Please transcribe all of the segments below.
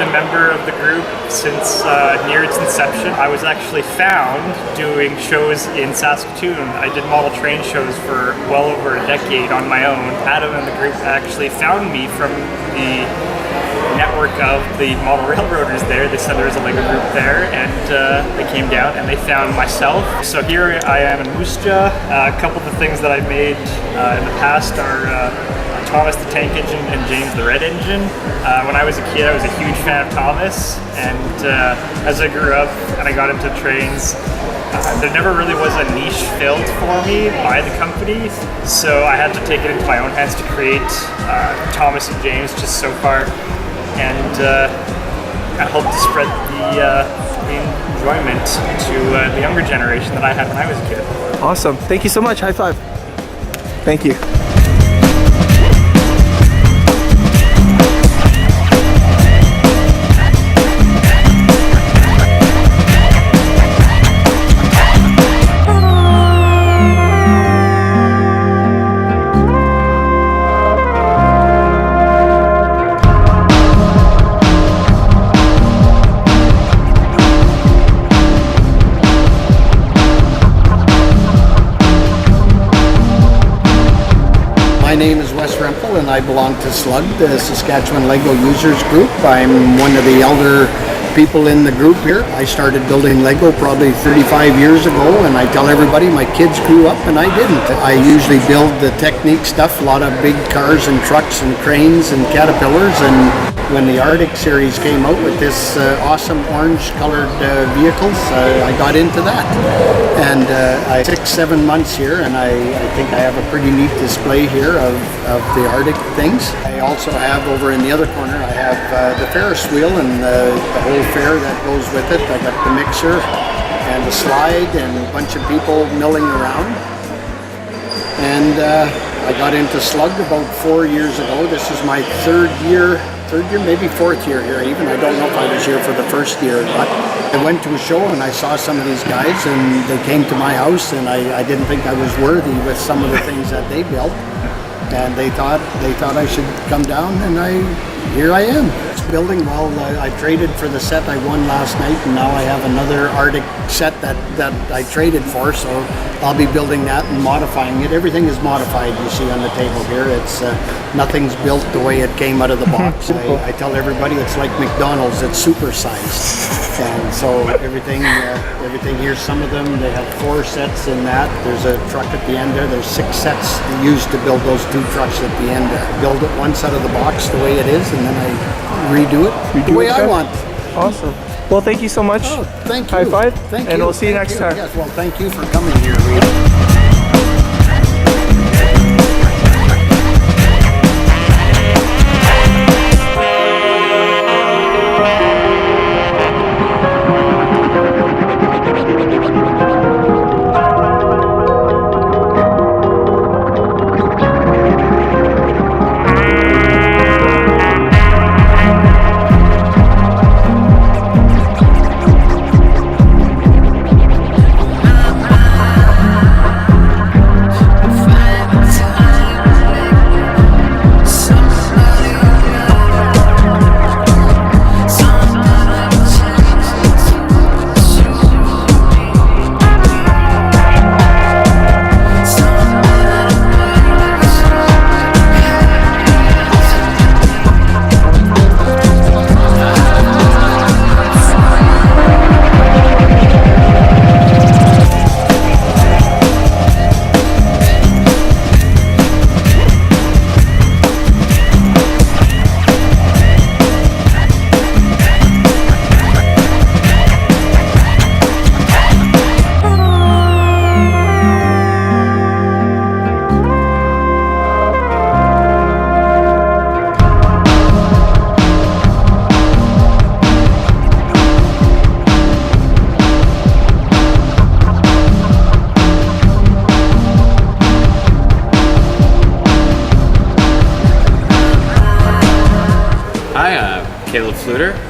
a member of the group since near its inception. I was actually found doing shows in Saskatoon. I did model train shows for well over a decade on my own. Adam and the group actually found me from the network of the model railroaders there. They said there was a LEGO group there, and they came down and they found myself. So here I am in Moosejaw. A couple of the things that I've made in the past are Thomas the Tank Engine and James the Red Engine. When I was a kid, I was a huge fan of Thomas, and as I grew up and I got into trains, there never really was a niche filled for me by the company, so I had to take it into my own hands to create Thomas and James just so far, and I hope to spread the enjoyment to the younger generation that I had when I was a kid. Awesome. Thank you so much. High five. Thank you. My name is Wes Rempel and I belong to SLUG, the Saskatchewan LEGO Users Group. I'm one of the elder people in the group here. I started building LEGO probably 35 years ago, and I tell everybody my kids grew up and I didn't. I usually build the technique stuff, a lot of big cars and trucks and cranes and caterpillars, and when the Arctic series came out with this awesome orange colored vehicles, I got into that. And I 6-7 months here, and I think I have a pretty neat display here of the Arctic things. I also have over in the other corner, I have the Ferris wheel and the whole fair that goes with it. I got the mixer and the slide and a bunch of people milling around. And I got into SLUG about 4 years ago. This is my third year, maybe fourth year here even. I don't know if I was here for the first year or not. I went to a show and I saw some of these guys, and they came to my house, and I didn't think I was worthy with some of the things that they built. And they thought I should come down, and here I am. It's building. Well, I traded for the set I won last night, and now I have another Arctic set that I traded for, so I'll be building that and modifying it. Everything is modified, you see on the table here. It's nothing's built the way it came out of the box. I tell everybody it's like McDonald's, it's supersized. And so everything here, some of them, they have 4 sets in that. There's a truck at the end there. There's 6 sets used to build those 2 trucks at the end there. Build it once out of the box the way it is, and then I redo it the way I want. Awesome. Well, thank you so much. Oh, thank you. High five. Thank you. And we'll see you next time. Yes, well, thank you for coming here, Rita.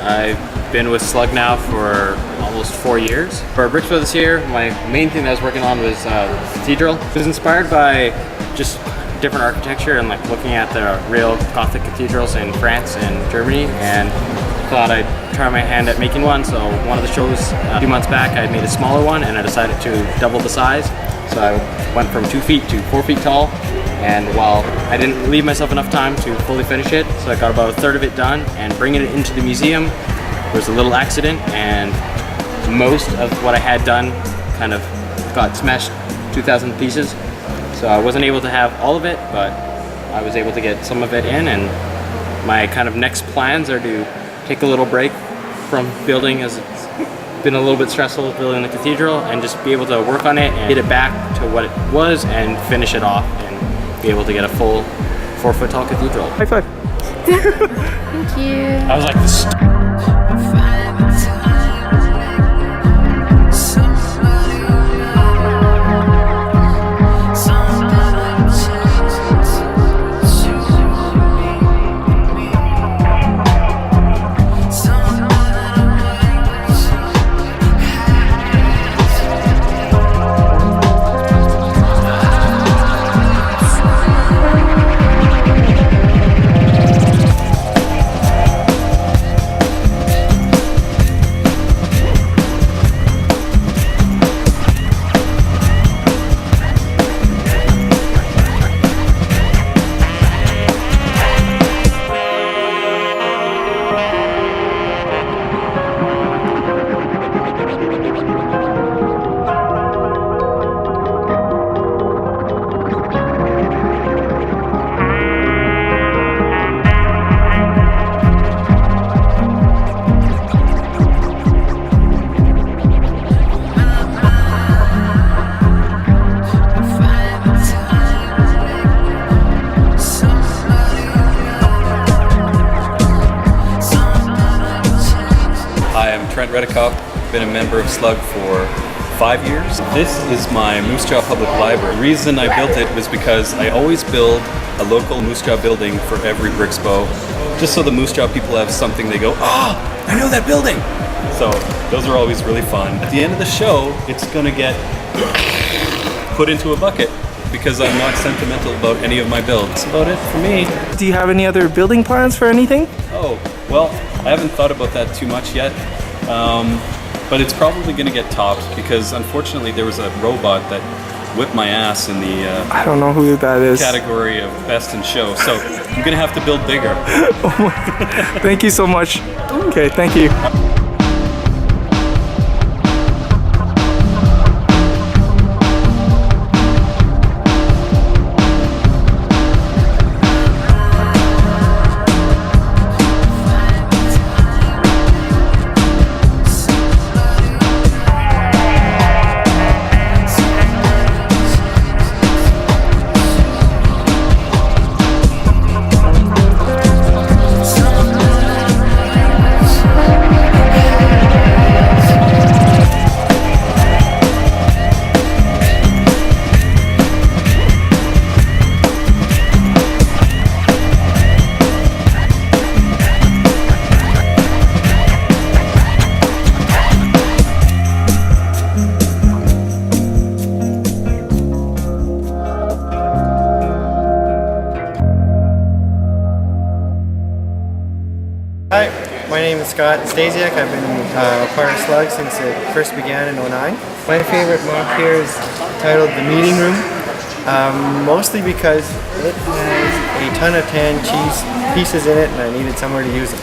I've been with SLUG now for almost 4 years. For Birckspo this year, my main thing that I was working on was cathedral. It was inspired by just different architecture and like looking at the real Gothic cathedrals in France and Germany, and thought I'd try my hand at making one. So one of the shows a few months back, I made a smaller one, and I decided to double the size. So I went from 2 feet to 4 feet tall. And while I didn't leave myself enough time to fully finish it, so I got about a third of it done, and bringing it into the museum, there was a little accident, and most of what I had done kind of got smashed 2,000 pieces. So I wasn't able to have all of it, but I was able to get some of it in, and my kind of next plans are to take a little break from building, as it's been a little bit stressful building the cathedral, and just be able to work on it and get it back to what it was and finish it off and be able to get a full 4 foot tall cathedral. High five. Thank you. I was like, this. Been a member of SLUG for 5 years. This is my Moosejaw Public Library. The reason I built it was because I always build a local Moosejaw building for every Brickspo, just so the Moosejaw people have something they go, oh, I know that building! So those are always really fun. At the end of the show, it's gonna get put into a bucket because I'm not sentimental about any of my builds. That's about it for me. Do you have any other building plans for anything? Oh, well, I haven't thought about that too much yet. But it's probably going to get topped because unfortunately there was a robot that whipped my ass in the I don't know who that is. category of best in show. So I'm going to have to build bigger. Oh my God. Thank you so much. Okay, thank you. Hi, my name is Scott Stasiak. I've been a part of SLUG since it first began in '09. My favorite MOC here is titled The Meeting Room, mostly because it has a ton of tan cheese pieces in it and I needed somewhere to use them.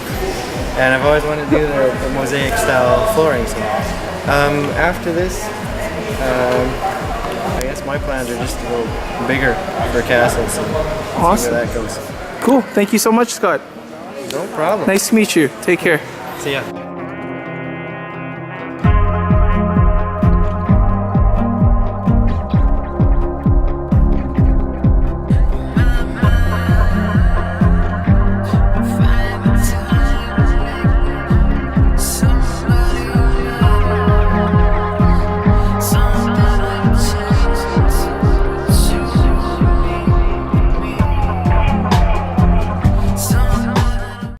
And I've always wanted to do the mosaic style flooring. So after this, I guess my plans are just to go bigger for castles and Awesome. see where that goes. Cool. Thank you so much, Scott. No problem. Nice to meet you. Take care. See ya.